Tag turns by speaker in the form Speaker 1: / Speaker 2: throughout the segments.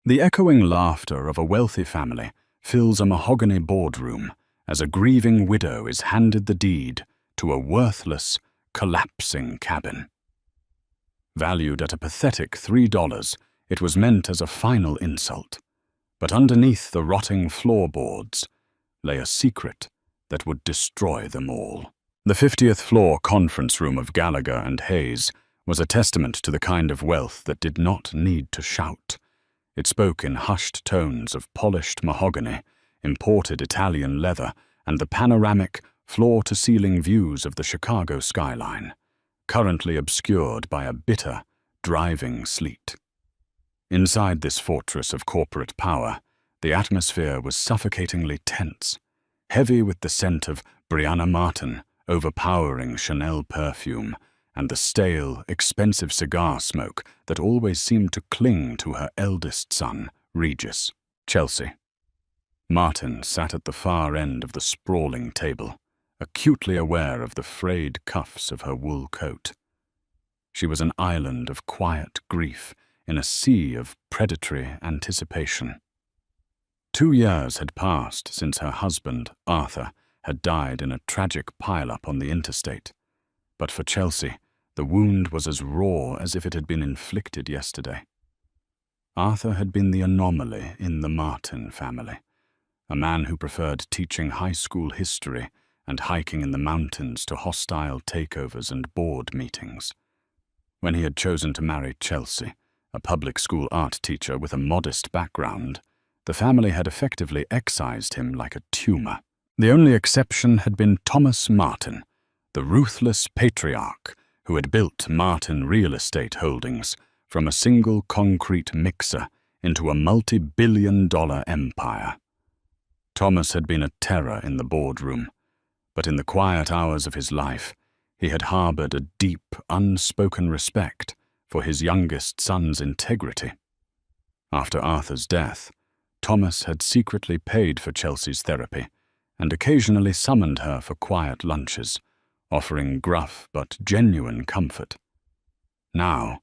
Speaker 1: The echoing laughter of a wealthy family fills a mahogany boardroom as a grieving widow is handed the deed to a worthless, collapsing cabin. Valued at a pathetic $3, it was meant as a final insult, but underneath the rotting floorboards lay a secret that would destroy them all. The 50th floor conference room of Gallagher and Hayes was a testament to the kind of wealth that did not need to shout. It spoke in hushed tones of polished mahogany, imported Italian leather, and the panoramic, floor-to-ceiling views of the Chicago skyline, currently obscured by a bitter, driving sleet. Inside this fortress of corporate power, the atmosphere was suffocatingly tense, heavy with the scent of Brianna Martin, overpowering Chanel perfume, and the stale, expensive cigar smoke that always seemed to cling to her eldest son, Regis. Chelsea. Martin sat at the far end of the sprawling table, acutely aware of the frayed cuffs of her wool coat. She was an island of quiet grief in a sea of predatory anticipation. 2 years had passed since her husband, Arthur, had died in a tragic pile-up on the interstate. But for Chelsea, the wound was as raw as if it had been inflicted yesterday. Arthur had been the anomaly in the Martin family, a man who preferred teaching high school history and hiking in the mountains to hostile takeovers and board meetings. When he had chosen to marry Chelsea, a public school art teacher with a modest background, the family had effectively excised him like a tumor. The only exception had been Thomas Martin, the ruthless patriarch who had built Martin Real Estate Holdings from a single concrete mixer into a multi-billion-dollar empire. Thomas had been a terror in the boardroom, but in the quiet hours of his life, he had harbored a deep, unspoken respect for his youngest son's integrity. After Arthur's death, Thomas had secretly paid for Chelsea's therapy and occasionally summoned her for quiet lunches, offering gruff but genuine comfort. Now,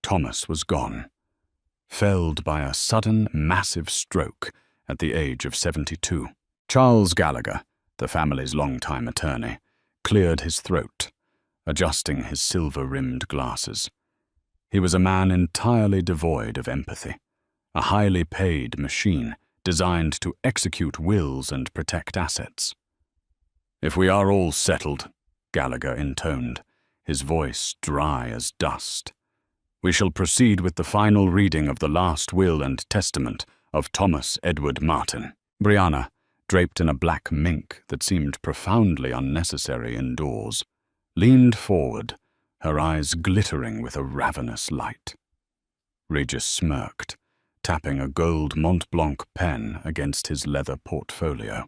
Speaker 1: Thomas was gone, felled by a sudden, massive stroke at the age of 72. Charles Gallagher, the family's longtime attorney, cleared his throat, adjusting his silver-rimmed glasses. He was a man entirely devoid of empathy, a highly paid machine designed to execute wills and protect assets. "If we are all settled," Gallagher intoned, his voice dry as dust, "we shall proceed with the final reading of the last will and testament of Thomas Edward Martin." Brianna, draped in a black mink that seemed profoundly unnecessary indoors, leaned forward, her eyes glittering with a ravenous light. Regis smirked, tapping a gold Mont Blanc pen against his leather portfolio.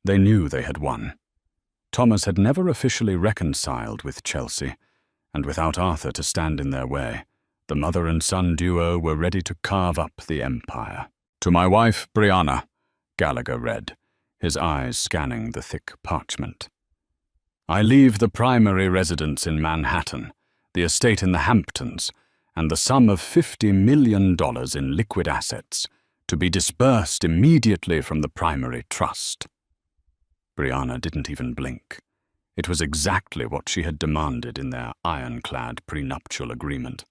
Speaker 1: They knew they had won. Thomas had never officially reconciled with Chelsea, and without Arthur to stand in their way, the mother and son duo were ready to carve up the empire. "To my wife, Brianna," Gallagher read, his eyes scanning the thick parchment. "I leave the primary residence in Manhattan, the estate in the Hamptons, and the sum of $50 million in liquid assets, to be disbursed immediately from the primary trust." Brianna didn't even blink. It was exactly what she had demanded in their ironclad prenuptial agreement.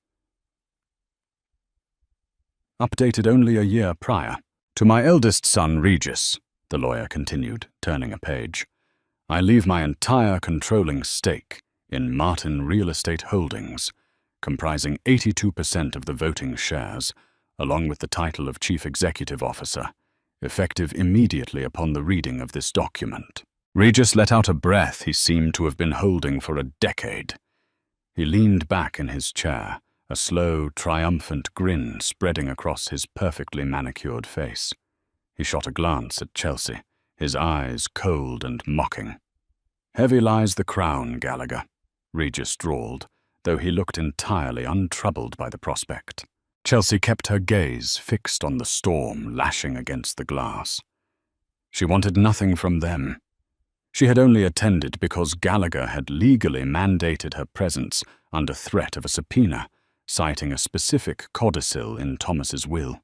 Speaker 1: Updated only a year prior. "To my eldest son, Regis," the lawyer continued, turning a page, "I leave my entire controlling stake in Martin Real Estate Holdings, comprising 82% of the voting shares, along with the title of Chief Executive Officer, effective immediately upon the reading of this document." Regis let out a breath he seemed to have been holding for a decade. He leaned back in his chair, a slow, triumphant grin spreading across his perfectly manicured face. He shot a glance at Chelsea, his eyes cold and mocking. "Heavy lies the crown, Gallagher," Regis drawled, though he looked entirely untroubled by the prospect. Chelsea kept her gaze fixed on the storm lashing against the glass. She wanted nothing from them. She had only attended because Gallagher had legally mandated her presence under threat of a subpoena, citing a specific codicil in Thomas's will.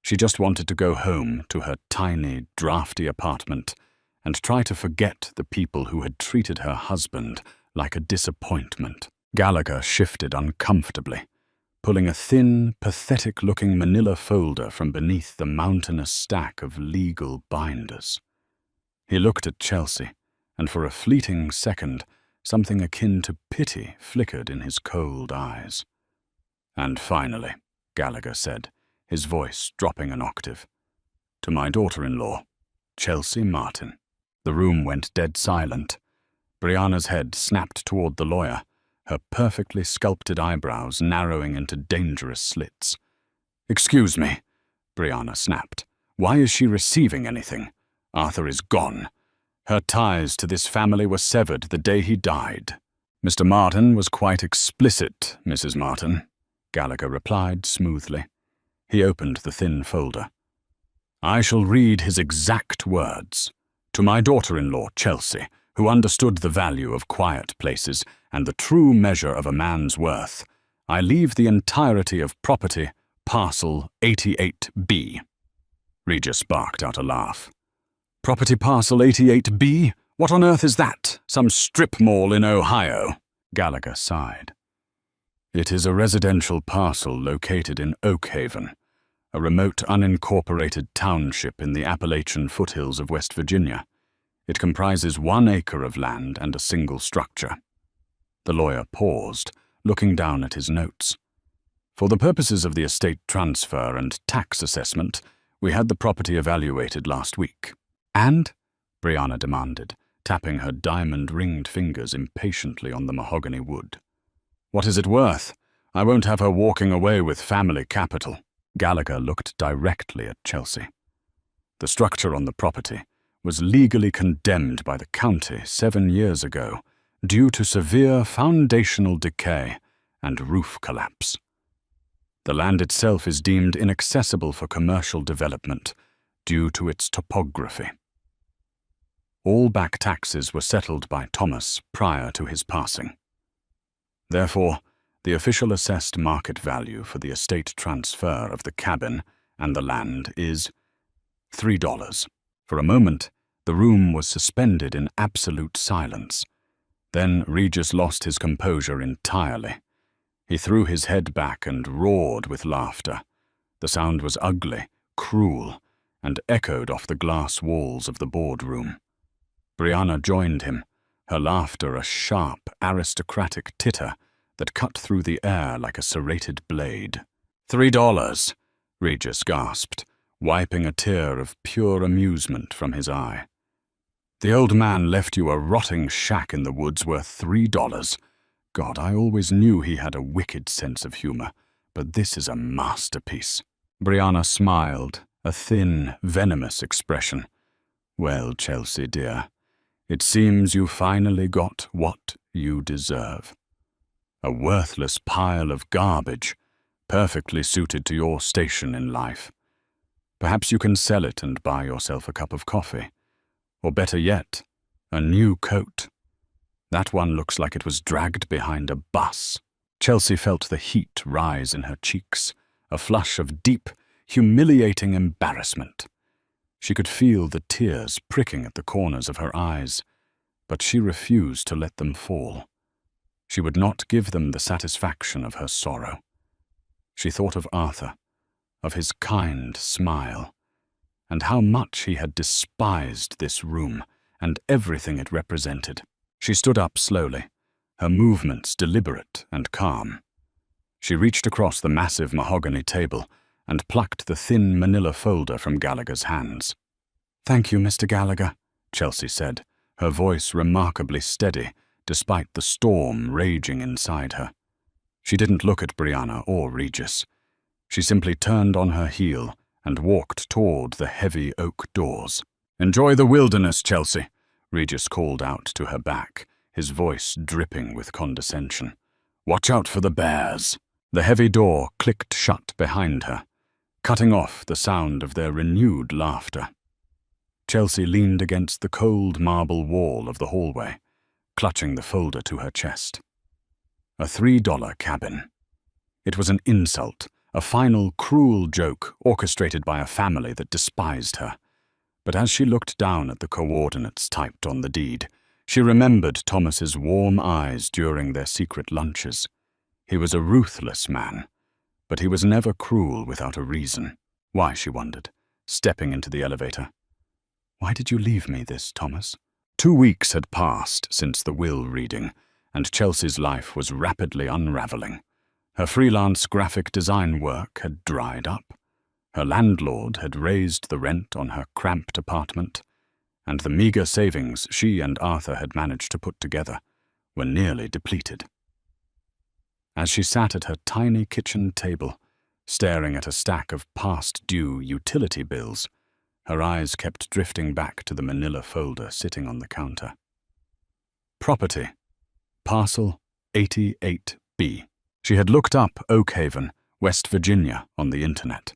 Speaker 1: She just wanted to go home to her tiny, drafty apartment and try to forget the people who had treated her husband like a disappointment. Gallagher shifted uncomfortably, pulling a thin, pathetic-looking manila folder from beneath the mountainous stack of legal binders. He looked at Chelsea, and for a fleeting second, something akin to pity flickered in his cold eyes. "And finally," Gallagher said, his voice dropping an octave, "to my daughter-in-law, Chelsea Martin." The room went dead silent. Brianna's head snapped toward the lawyer, her perfectly sculpted eyebrows narrowing into dangerous slits. "Excuse me," Brianna snapped. "Why is she receiving anything? Arthur is gone. Her ties to this family were severed the day he died." "Mr. Martin was quite explicit, Mrs. Martin," Gallagher replied smoothly. He opened the thin folder. "I shall read his exact words. To my daughter-in-law, Chelsea, who understood the value of quiet places and the true measure of a man's worth, I leave the entirety of property, parcel 88B. Regis barked out a laugh. "Property parcel 88B? What on earth is that? Some strip mall in Ohio?" Gallagher sighed. "It is a residential parcel located in Oak Haven, a remote unincorporated township in the Appalachian foothills of West Virginia. It comprises 1 acre of land and a single structure." The lawyer paused, looking down at his notes. "For the purposes of the estate transfer and tax assessment, we had the property evaluated last week." "And?" Brianna demanded, tapping her diamond-ringed fingers impatiently on the mahogany wood. "What is it worth? I won't have her walking away with family capital." Gallagher looked directly at Chelsea. "The structure on the property was legally condemned by the county 7 years ago due to severe foundational decay and roof collapse. The land itself is deemed inaccessible for commercial development due to its topography. All back taxes were settled by Thomas prior to his passing. Therefore, the official assessed market value for the estate transfer of the cabin and the land is $3. For a moment, the room was suspended in absolute silence. Then Regis lost his composure entirely. He threw his head back and roared with laughter. The sound was ugly, cruel, and echoed off the glass walls of the boardroom. Brianna joined him, her laughter a sharp, aristocratic titter that cut through the air like a serrated blade. $3, Regis gasped, wiping a tear of pure amusement from his eye. "The old man left you a rotting shack in the woods worth $3. God, I always knew he had a wicked sense of humor, but this is a masterpiece." Brianna smiled, a thin, venomous expression. "Well, Chelsea, dear, it seems you finally got what you deserve. A worthless pile of garbage, perfectly suited to your station in life. Perhaps you can sell it and buy yourself a cup of coffee. Or better yet, a new coat. That one looks like it was dragged behind a bus." Chelsea felt the heat rise in her cheeks, a flush of deep, humiliating embarrassment. She could feel the tears pricking at the corners of her eyes, but she refused to let them fall. She would not give them the satisfaction of her sorrow. She thought of Arthur, of his kind smile, and how much he had despised this room and everything it represented. She stood up slowly, her movements deliberate and calm. She reached across the massive mahogany table and plucked the thin manila folder from Gallagher's hands. "Thank you, Mr. Gallagher," Chelsea said, her voice remarkably steady despite the storm raging inside her. She didn't look at Brianna or Regis. She simply turned on her heel and walked toward the heavy oak doors. "Enjoy the wilderness, Chelsea," Regis called out to her back, his voice dripping with condescension. "Watch out for the bears." The heavy door clicked shut behind her, cutting off the sound of their renewed laughter. Chelsea leaned against the cold marble wall of the hallway, clutching the folder to her chest. A $3 cabin. It was an insult, a final cruel joke orchestrated by a family that despised her. But as she looked down at the coordinates typed on the deed, she remembered Thomas's warm eyes during their secret lunches. He was a ruthless man, but he was never cruel without a reason. Why, she wondered, stepping into the elevator. Why did you leave me this, Thomas? 2 weeks had passed since the will reading, and Chelsea's life was rapidly unraveling. Her freelance graphic design work had dried up. Her landlord had raised the rent on her cramped apartment, and the meager savings she and Arthur had managed to put together were nearly depleted. As she sat at her tiny kitchen table, staring at a stack of past-due utility bills, her eyes kept drifting back to the manila folder sitting on the counter. Property. Parcel 88B. She had looked up Oak Haven, West Virginia, on the internet.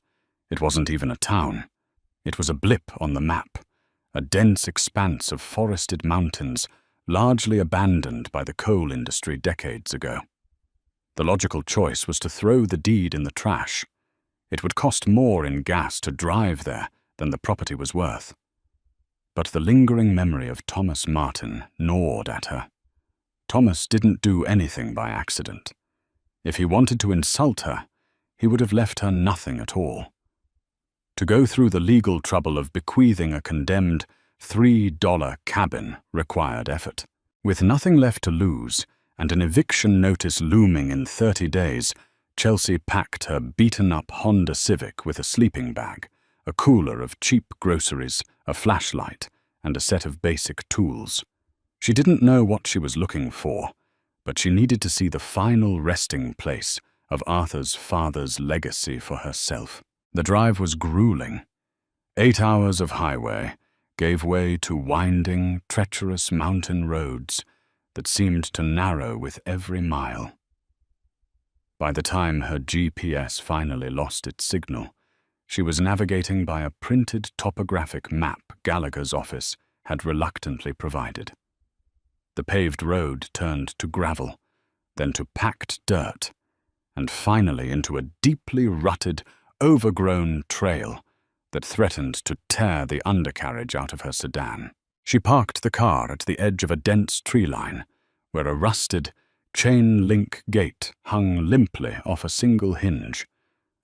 Speaker 1: It wasn't even a town. It was a blip on the map, a dense expanse of forested mountains, largely abandoned by the coal industry decades ago. The logical choice was to throw the deed in the trash. It would cost more in gas to drive there than the property was worth. But the lingering memory of Thomas Martin gnawed at her. Thomas didn't do anything by accident. If he wanted to insult her, he would have left her nothing at all. To go through the legal trouble of bequeathing a condemned $3 cabin required effort. With nothing left to lose, and an eviction notice looming in 30 days, Chelsea packed her beaten-up Honda Civic with a sleeping bag, a cooler of cheap groceries, a flashlight, and a set of basic tools. She didn't know what she was looking for, but she needed to see the final resting place of Arthur's father's legacy for herself. The drive was grueling. 8 hours of highway gave way to winding, treacherous mountain roads that seemed to narrow with every mile. By the time her GPS finally lost its signal, she was navigating by a printed topographic map Gallagher's office had reluctantly provided. The paved road turned to gravel, then to packed dirt, and finally into a deeply rutted, overgrown trail that threatened to tear the undercarriage out of her sedan. She parked the car at the edge of a dense tree line, where a rusted, chain-link gate hung limply off a single hinge.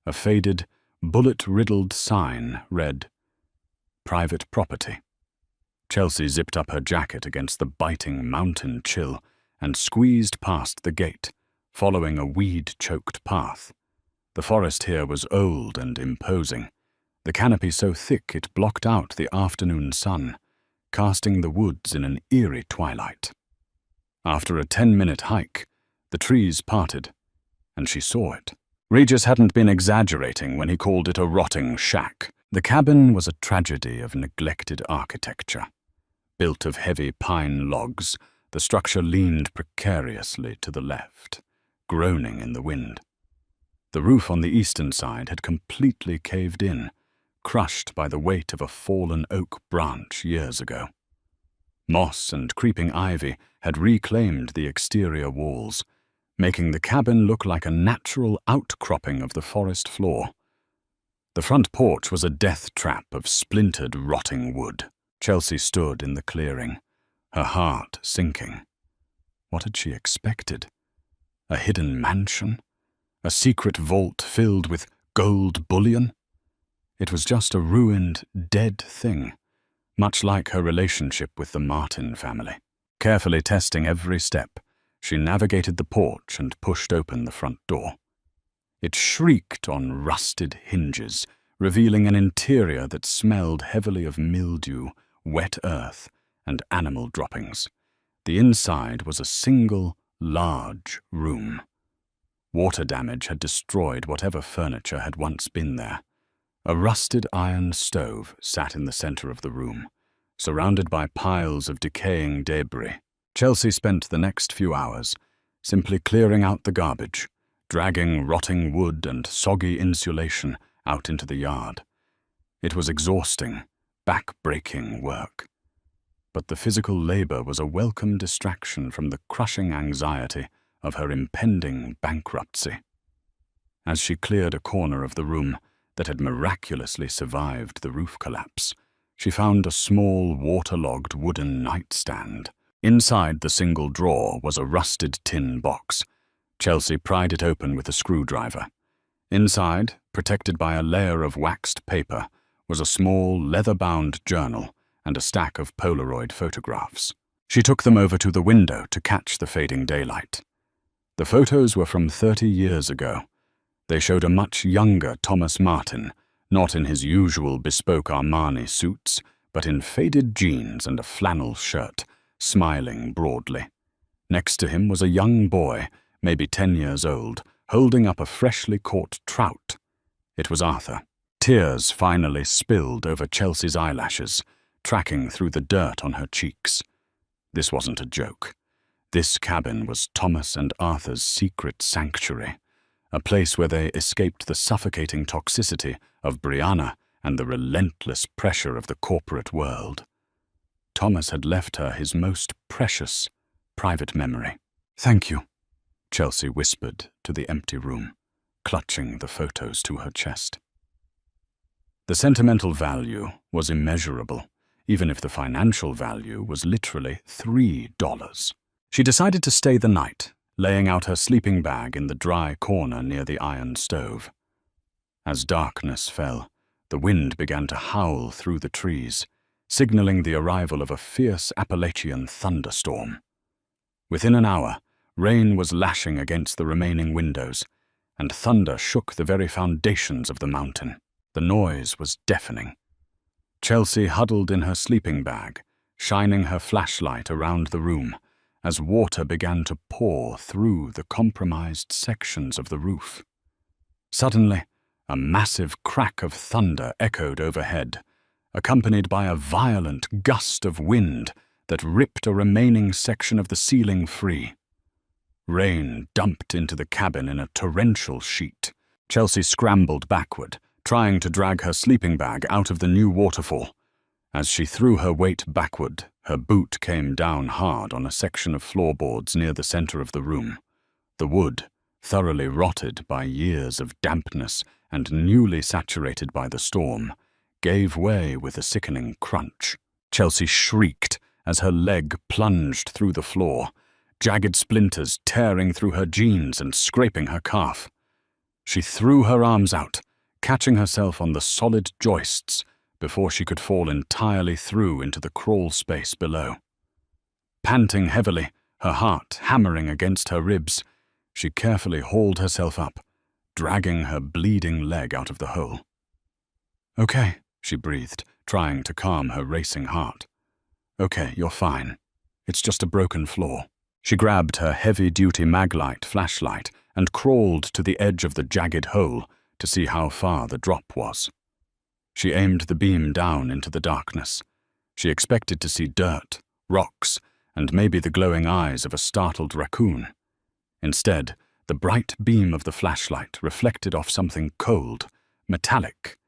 Speaker 1: A faded, bullet-riddled sign read, "Private Property." Chelsea zipped up her jacket against the biting mountain chill and squeezed past the gate, following a weed-choked path. The forest here was old and imposing, the canopy so thick it blocked out the afternoon sun, casting the woods in an eerie twilight. After a 10-minute hike, the trees parted, and she saw it. Regis hadn't been exaggerating when he called it a rotting shack. The cabin was a tragedy of neglected architecture. Built of heavy pine logs, the structure leaned precariously to the left, groaning in the wind. The roof on the eastern side had completely caved in, crushed by the weight of a fallen oak branch years ago. Moss and creeping ivy had reclaimed the exterior walls, making the cabin look like a natural outcropping of the forest floor. The front porch was a death trap of splintered, rotting wood. Chelsea stood in the clearing, her heart sinking. What had she expected? A hidden mansion? A secret vault filled with gold bullion? It was just a ruined, dead thing, much like her relationship with the Martin family. Carefully testing every step, she navigated the porch and pushed open the front door. It shrieked on rusted hinges, revealing an interior that smelled heavily of mildew, wet earth, and animal droppings. The inside was a single, large room. Water damage had destroyed whatever furniture had once been there. A rusted iron stove sat in the center of the room, surrounded by piles of decaying debris. Chelsea spent the next few hours simply clearing out the garbage, dragging rotting wood and soggy insulation out into the yard. It was exhausting, back-breaking work. But the physical labor was a welcome distraction from the crushing anxiety of her impending bankruptcy. As she cleared a corner of the room that had miraculously survived the roof collapse, she found a small, waterlogged wooden nightstand. Inside the single drawer was a rusted tin box. Chelsea pried it open with a screwdriver. Inside, protected by a layer of waxed paper, was a small, leather-bound journal and a stack of Polaroid photographs. She took them over to the window to catch the fading daylight. The photos were from 30 years ago. They showed a much younger Thomas Martin, not in his usual bespoke Armani suits, but in faded jeans and a flannel shirt, smiling broadly. Next to him was a young boy, maybe 10 years old, holding up a freshly caught trout. It was Arthur. Tears finally spilled over Chelsea's eyelashes, tracking through the dirt on her cheeks. This wasn't a joke. This cabin was Thomas and Arthur's secret sanctuary, a place where they escaped the suffocating toxicity of Brianna and the relentless pressure of the corporate world. Thomas had left her his most precious, private memory. "Thank you," Chelsea whispered to the empty room, clutching the photos to her chest. The sentimental value was immeasurable, even if the financial value was literally $3. She decided to stay the night, laying out her sleeping bag in the dry corner near the iron stove. As darkness fell, the wind began to howl through the trees, signaling the arrival of a fierce Appalachian thunderstorm. Within an hour, rain was lashing against the remaining windows, and thunder shook the very foundations of the mountain. The noise was deafening. Chelsea huddled in her sleeping bag, shining her flashlight around the room, as water began to pour through the compromised sections of the roof. Suddenly, a massive crack of thunder echoed overhead, accompanied by a violent gust of wind that ripped a remaining section of the ceiling free. Rain dumped into the cabin in a torrential sheet. Chelsea scrambled backward, trying to drag her sleeping bag out of the new waterfall. As she threw her weight backward, her boot came down hard on a section of floorboards near the center of the room. The wood, thoroughly rotted by years of dampness and newly saturated by the storm, gave way with a sickening crunch. Chelsea shrieked as her leg plunged through the floor, jagged splinters tearing through her jeans and scraping her calf. She threw her arms out, catching herself on the solid joists before she could fall entirely through into the crawl space below. Panting heavily, her heart hammering against her ribs, she carefully hauled herself up, dragging her bleeding leg out of the hole. "Okay," she breathed, trying to calm her racing heart. "Okay, you're fine. It's just a broken floor." She grabbed her heavy-duty Maglite flashlight and crawled to the edge of the jagged hole to see how far the drop was. She aimed the beam down into the darkness. She expected to see dirt, rocks, and maybe the glowing eyes of a startled raccoon. Instead, the bright beam of the flashlight reflected off something cold, metallic,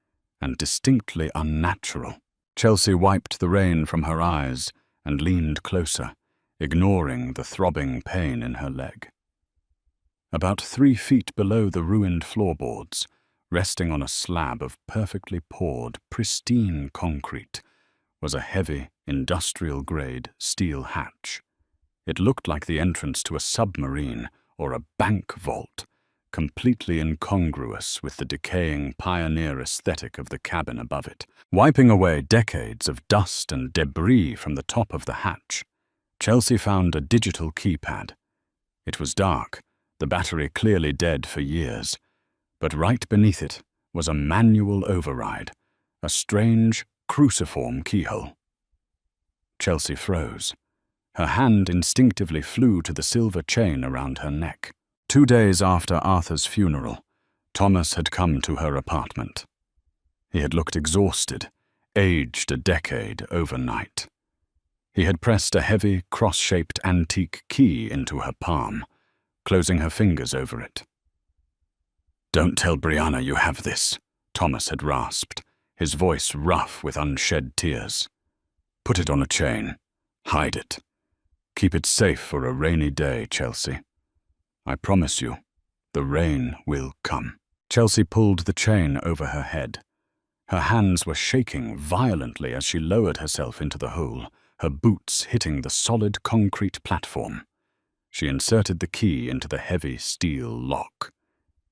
Speaker 1: and distinctly unnatural. Chelsea wiped the rain from her eyes and leaned closer, ignoring the throbbing pain in her leg. About 3 feet below the ruined floorboards, resting on a slab of perfectly poured, pristine concrete, was a heavy, industrial-grade steel hatch. It looked like the entrance to a submarine or a bank vault, completely incongruous with the decaying pioneer aesthetic of the cabin above it. Wiping away decades of dust and debris from the top of the hatch, Chelsea found a digital keypad. It was dark, the battery clearly dead for years, but right beneath it was a manual override, a strange, cruciform keyhole. Chelsea froze. Her hand instinctively flew to the silver chain around her neck. 2 days after Arthur's funeral, Thomas had come to her apartment. He had looked exhausted, aged a decade overnight. He had pressed a heavy, cross-shaped antique key into her palm, closing her fingers over it. "Don't tell Brianna you have this," Thomas had rasped, his voice rough with unshed tears. "Put it on a chain. Hide it. Keep it safe for a rainy day, Chelsea. I promise you, the rain will come." Chelsea pulled the chain over her head. Her hands were shaking violently as she lowered herself into the hole, her boots hitting the solid concrete platform. She inserted the key into the heavy steel lock.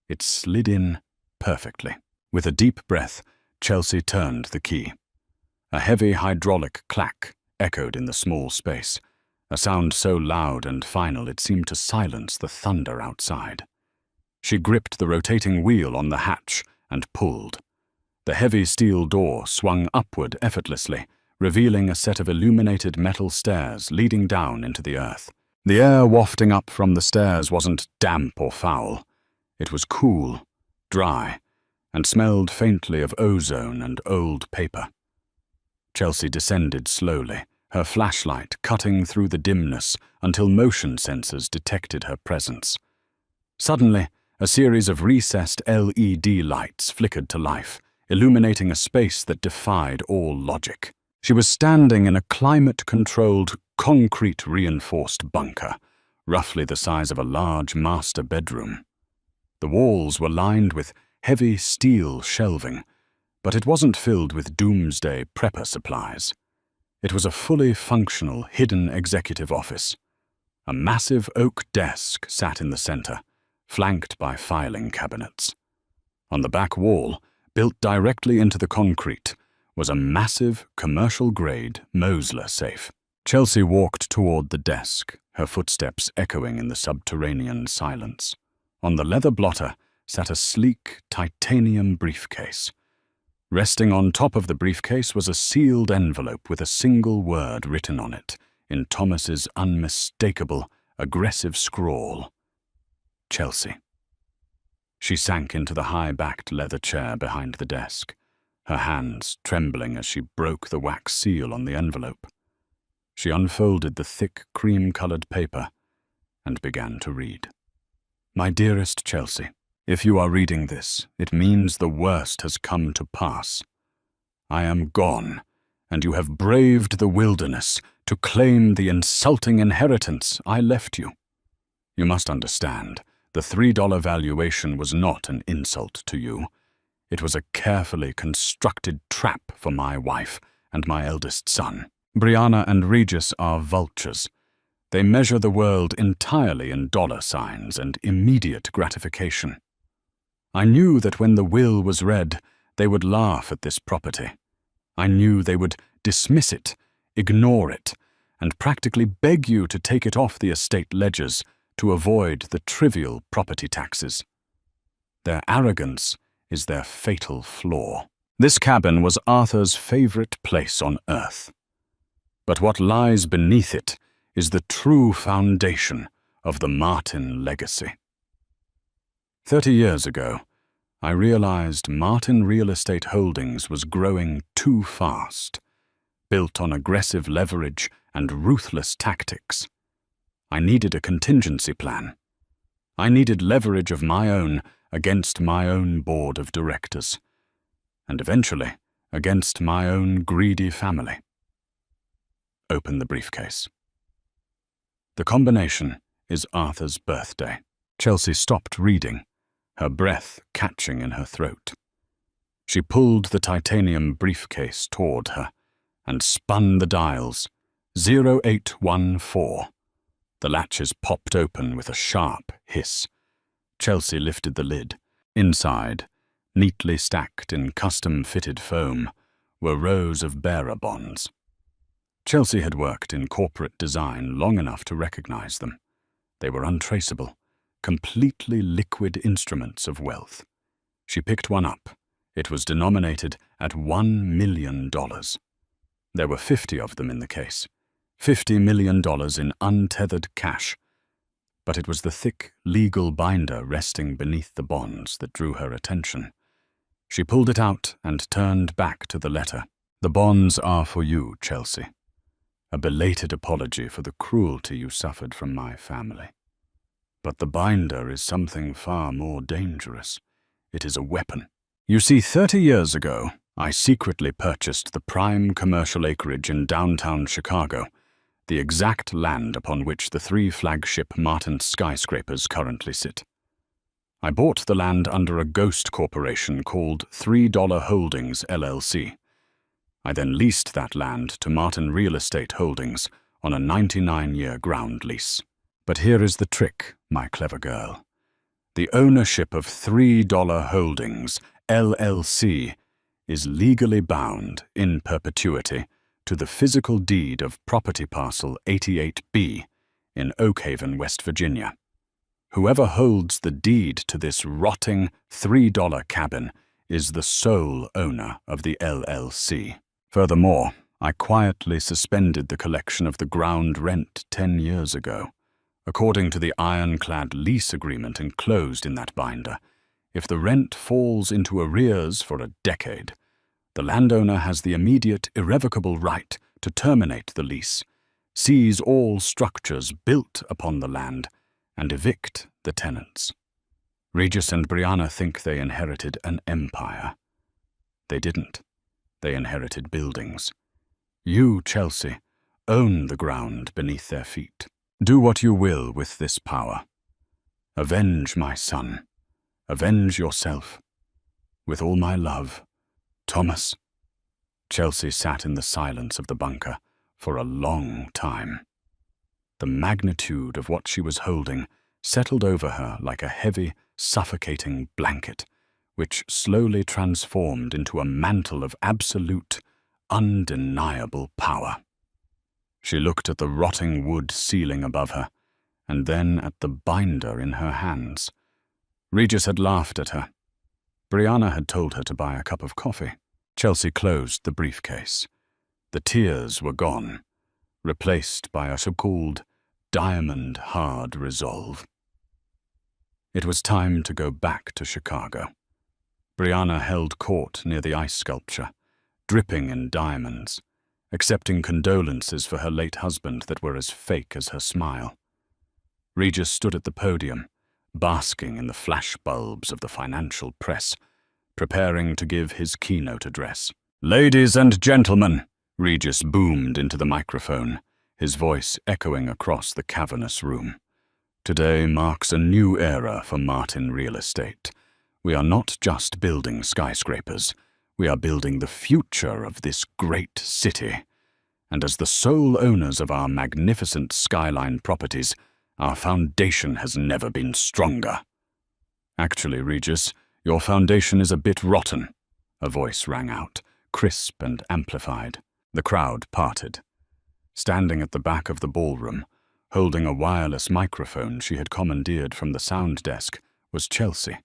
Speaker 1: It slid in perfectly. With a deep breath, Chelsea turned the key. A heavy hydraulic clack echoed in the small space, a sound so loud and final it seemed to silence the thunder outside. She gripped the rotating wheel on the hatch and pulled. The heavy steel door swung upward effortlessly, revealing a set of illuminated metal stairs leading down into the earth. The air wafting up from the stairs wasn't damp or foul. It was cool, dry, and smelled faintly of ozone and old paper. Chelsea descended slowly, her flashlight cutting through the dimness until motion sensors detected her presence. Suddenly, a series of recessed LED lights flickered to life, illuminating a space that defied all logic. She was standing in a climate-controlled, concrete-reinforced bunker, roughly the size of a large master bedroom. The walls were lined with heavy steel shelving, but it wasn't filled with doomsday prepper supplies. It was a fully functional, hidden executive office. A massive oak desk sat in the center, flanked by filing cabinets. On the back wall, built directly into the concrete, was a massive, commercial-grade Mosler safe. Chelsea walked toward the desk, her footsteps echoing in the subterranean silence. On the leather blotter sat a sleek, titanium briefcase. Resting on top of the briefcase was a sealed envelope with a single word written on it, in Thomas's unmistakable, aggressive scrawl. Chelsea. She sank into the high-backed leather chair behind the desk, her hands trembling as she broke the wax seal on the envelope. She unfolded the thick, cream-colored paper and began to read. My dearest Chelsea, if you are reading this, it means the worst has come to pass. I am gone, and you have braved the wilderness to claim the insulting inheritance I left you. You must understand, the $3 valuation was not an insult to you. It was a carefully constructed trap for my wife and my eldest son. Brianna and Regis are vultures. They measure the world entirely in dollar signs and immediate gratification. I knew that when the will was read, they would laugh at this property. I knew they would dismiss it, ignore it, and practically beg you to take it off the estate ledgers to avoid the trivial property taxes. Their arrogance is their fatal flaw. This cabin was Arthur's favorite place on earth. But what lies beneath it is the true foundation of the Martin legacy. 30 years ago, I realized Martin Real Estate Holdings was growing too fast, built on aggressive leverage and ruthless tactics. I needed a contingency plan. I needed leverage of my own against my own board of directors, and eventually against my own greedy family. Open the briefcase. The combination is Arthur's birthday. Chelsea stopped reading, her breath catching in her throat. She pulled the titanium briefcase toward her and spun the dials. 0814. The latches popped open with a sharp hiss. Chelsea lifted the lid. Inside, neatly stacked in custom-fitted foam, were rows of bearer bonds. Chelsea had worked in corporate design long enough to recognize them. They were untraceable, completely liquid instruments of wealth. She picked one up. It was denominated at $1 million. There were 50 of them in the case, $50 million in untethered cash. But it was the thick, legal binder resting beneath the bonds that drew her attention. She pulled it out and turned back to the letter. The bonds are for you, Chelsea. A belated apology for the cruelty you suffered from my family. But the binder is something far more dangerous. It is a weapon. You see, 30 years ago, I secretly purchased the prime commercial acreage in downtown Chicago, the exact land upon which the 3 flagship Martin skyscrapers currently sit. I bought the land under a ghost corporation called $3 Holdings, LLC. I then leased that land to Martin Real Estate Holdings on a 99-year ground lease. But here is the trick, my clever girl. The ownership of $3 Holdings, LLC, is legally bound in perpetuity to the physical deed of property parcel 88B in Oak Haven, West Virginia. Whoever holds the deed to this rotting $3 cabin is the sole owner of the LLC. Furthermore, I quietly suspended the collection of the ground rent 10 years ago. According to the ironclad lease agreement enclosed in that binder, if the rent falls into arrears for a decade, the landowner has the immediate, irrevocable right to terminate the lease, seize all structures built upon the land, and evict the tenants. Regis and Brianna think they inherited an empire. They didn't. They inherited buildings. You, Chelsea, own the ground beneath their feet. Do what you will with this power. Avenge my son. Avenge yourself. With all my love, Thomas. Chelsea sat in the silence of the bunker for a long time. The magnitude of what she was holding settled over her like a heavy, suffocating blanket, which slowly transformed into a mantle of absolute, undeniable power. She looked at the rotting wood ceiling above her, and then at the binder in her hands. Regis had laughed at her. Brianna had told her to buy a cup of coffee. Chelsea closed the briefcase. The tears were gone, replaced by a so-called diamond-hard resolve. It was time to go back to Chicago. Brianna held court near the ice sculpture, dripping in diamonds, accepting condolences for her late husband that were as fake as her smile. Regis stood at the podium, basking in the flashbulbs of the financial press, preparing to give his keynote address. "Ladies and gentlemen," Regis boomed into the microphone, his voice echoing across the cavernous room. "Today marks a new era for Martin Real Estate. We are not just building skyscrapers, we are building the future of this great city. And as the sole owners of our magnificent skyline properties, our foundation has never been stronger." "Actually, Regis, your foundation is a bit rotten," a voice rang out, crisp and amplified. The crowd parted. Standing at the back of the ballroom, holding a wireless microphone she had commandeered from the sound desk, was Chelsea.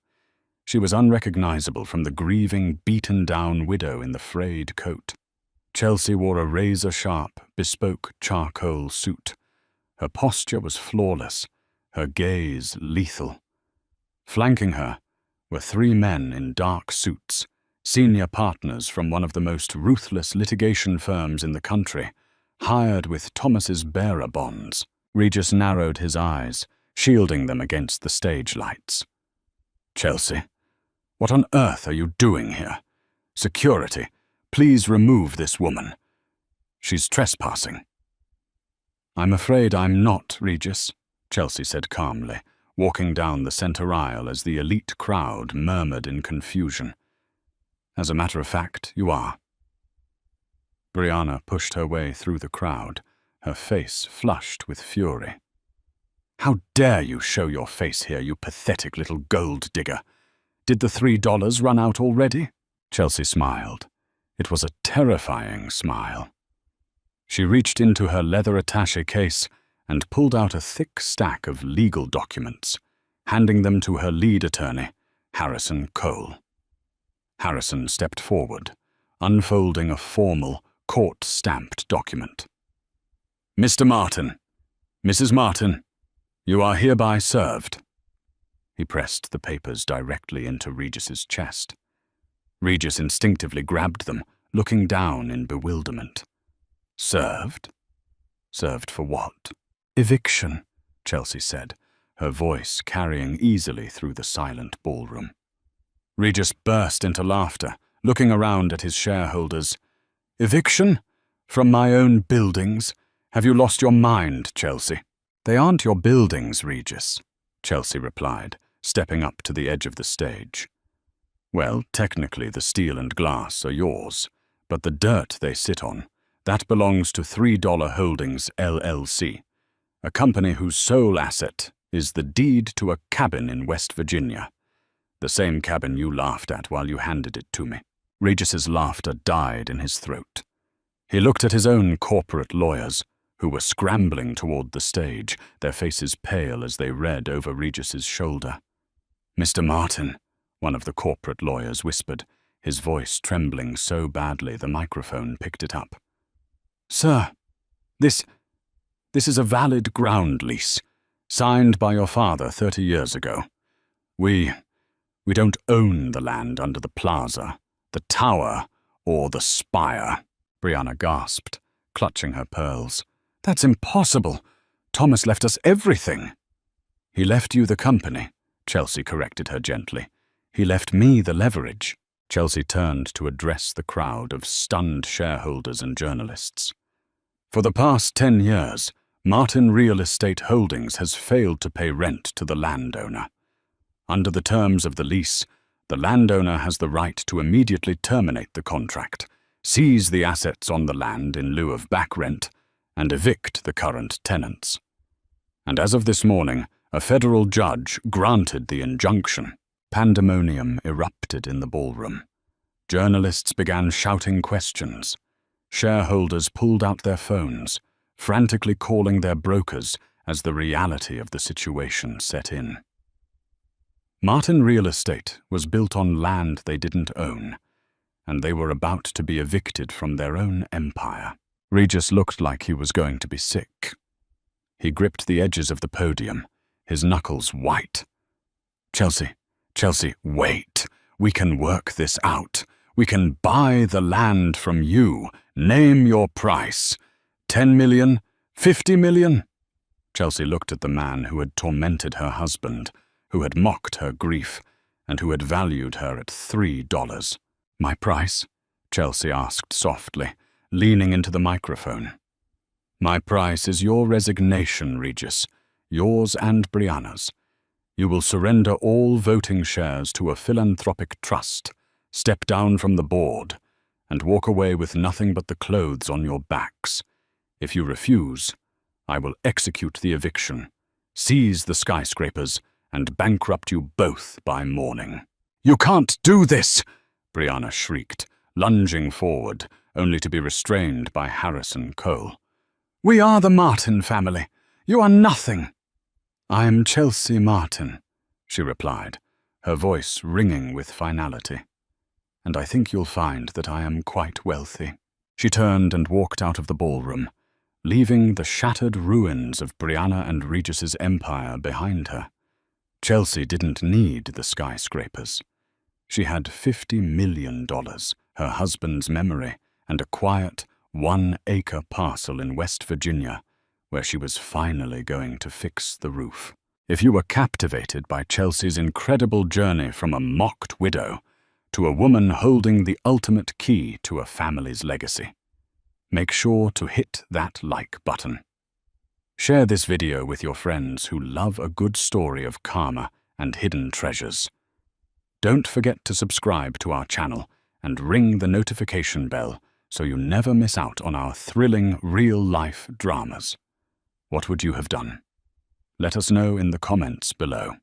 Speaker 1: She was unrecognizable from the grieving, beaten-down widow in the frayed coat. Chelsea wore a razor-sharp, bespoke charcoal suit. Her posture was flawless, her gaze lethal. Flanking her were 3 men in dark suits, senior partners from one of the most ruthless litigation firms in the country, hired with Thomas's bearer bonds. Regis narrowed his eyes, shielding them against the stage lights. "Chelsea, what on earth are you doing here? Security, please remove this woman. She's trespassing." "I'm afraid I'm not, Regis," Chelsea said calmly, walking down the center aisle as the elite crowd murmured in confusion. "As a matter of fact, you are." Brianna pushed her way through the crowd, her face flushed with fury. "How dare you show your face here, you pathetic little gold digger? Did the $3 run out already?" Chelsea smiled. It was a terrifying smile. She reached into her leather attaché case and pulled out a thick stack of legal documents, handing them to her lead attorney, Harrison Cole. Harrison stepped forward, unfolding a formal, court-stamped document. "Mr. Martin, Mrs. Martin, you are hereby served." He pressed the papers directly into Regis's chest. Regis instinctively grabbed them, looking down in bewilderment. "Served? Served for what?" "Eviction," Chelsea said, her voice carrying easily through the silent ballroom. Regis burst into laughter, looking around at his shareholders. "Eviction? From my own buildings? Have you lost your mind, Chelsea?" "They aren't your buildings, Regis," Chelsea replied, stepping up to the edge of the stage. "Well, technically the steel and glass are yours, but the dirt they sit on, that belongs to $3 Holdings LLC, a company whose sole asset is the deed to a cabin in West Virginia, the same cabin you laughed at while you handed it to me." Regis's laughter died in his throat. He looked at his own corporate lawyers, who were scrambling toward the stage, their faces pale as they read over Regis's shoulder. "Mr. Martin," one of the corporate lawyers whispered, his voice trembling so badly the microphone picked it up. "Sir, this is a valid ground lease, signed by your father 30 years ago. We don't own the land under the plaza, the tower, or the spire," Brianna gasped, clutching her pearls. "That's impossible. Thomas left us everything." "He left you the company," Chelsea corrected her gently. "He left me the leverage." Chelsea turned to address the crowd of stunned shareholders and journalists. "For the past 10 years, Martin Real Estate Holdings has failed to pay rent to the landowner. Under the terms of the lease, the landowner has the right to immediately terminate the contract, seize the assets on the land in lieu of back rent, and evict the current tenants. And as of this morning, a federal judge granted the injunction." Pandemonium erupted in the ballroom. Journalists began shouting questions. Shareholders pulled out their phones, frantically calling their brokers as the reality of the situation set in. Martin Real Estate was built on land they didn't own, and they were about to be evicted from their own empire. Regis looked like he was going to be sick. He gripped the edges of the podium, his knuckles white. Chelsea, wait. We can work this out. We can buy the land from you. Name your price. 10 million? 50 million? Chelsea looked at the man who had tormented her husband, who had mocked her grief, and who had valued her at $3. "My price?" Chelsea asked softly, leaning into the microphone. "My price is your resignation, Regis, yours and Brianna's. You will surrender all voting shares to a philanthropic trust, step down from the board, and walk away with nothing but the clothes on your backs. If you refuse, I will execute the eviction, seize the skyscrapers, and bankrupt you both by morning." "You can't do this!" Brianna shrieked, lunging forward, only to be restrained by Harrison Cole. "We are the Martin family. You are nothing." "I am Chelsea Martin," she replied, her voice ringing with finality. "And I think you'll find that I am quite wealthy." She turned and walked out of the ballroom, leaving the shattered ruins of Brianna and Regis's empire behind her. Chelsea didn't need the skyscrapers. She had $50 million, her husband's memory, and a quiet, 1-acre parcel in West Virginia, where she was finally going to fix the roof. If you were captivated by Chelsea's incredible journey from a mocked widow to a woman holding the ultimate key to a family's legacy, make sure to hit that like button. Share this video with your friends who love a good story of karma and hidden treasures. Don't forget to subscribe to our channel and ring the notification bell so you never miss out on our thrilling real-life dramas. What would you have done? Let us know in the comments below.